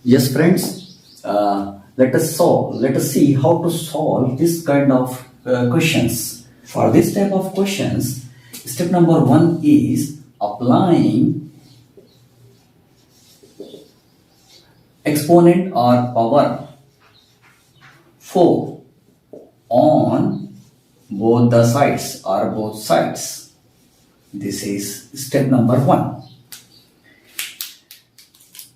Yes, friends, let us see how to solve this kind of questions. For this type of questions, step number one is applying exponent or power 4 on both the sides or both sides. This is step number one.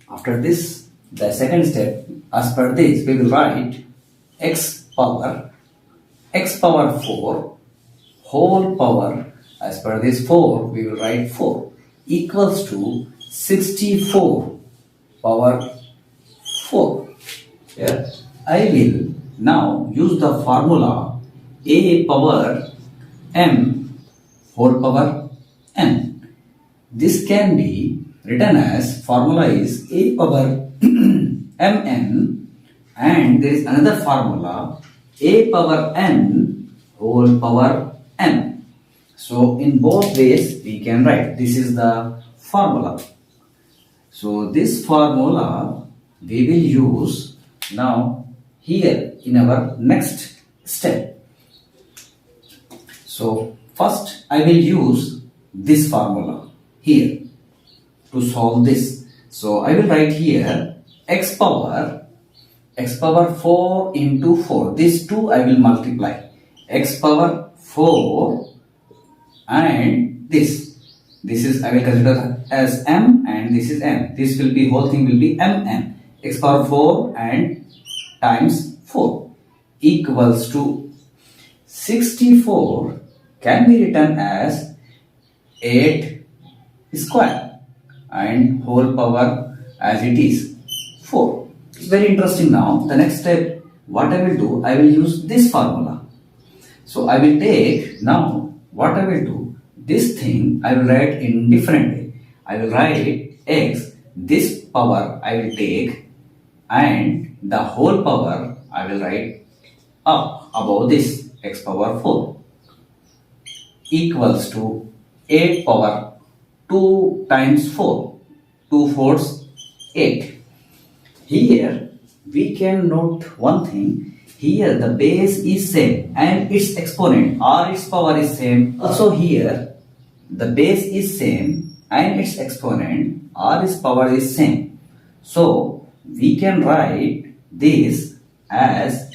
After this, the second step, as per this, we will write x power 4 whole power, as per this 4, we will write 4 equals to 64 power 4. Here, I will now use the formula a power m whole power n. This can be written as formula is a power mn, and there is another formula a power n whole power n. So in both ways we can write. This is the formula. So this formula we will use now here in our next step. So first I will use this formula here to solve this. So I will write here x power 4 into 4. These two I will multiply. X power 4 and this is I will consider as m, and this is n. This will be, whole thing will be mn. X power 4 and times 4 equals to 64 can be written as 8 square and whole power as it is 4. It's very interesting. Now the next step, what I will do, I will use this formula. So I will take, now what I will do, this thing I will write in different way. I will write x, this power I will take, and the whole power I will write up above this, x power 4 equals to 8 power 2 times 4, 2 4s 8. Here we can note one thing. Here the base is same and its exponent or its power is same. Also here the base is same and its exponent or its power is same. So we can write this as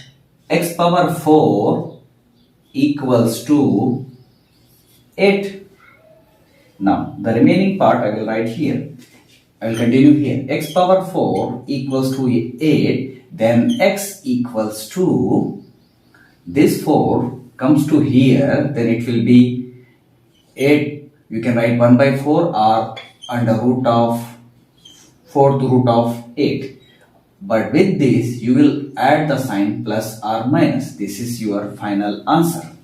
x power 4 equals to 8. Now the remaining part I will write here. I will continue here. X power 4 equals to 8. Then x equals to, this 4 comes to here. Then it will be 8. You can write 1 by 4 or under root of 4th root of 8. But with this you will add the sign plus or minus. This is your final answer.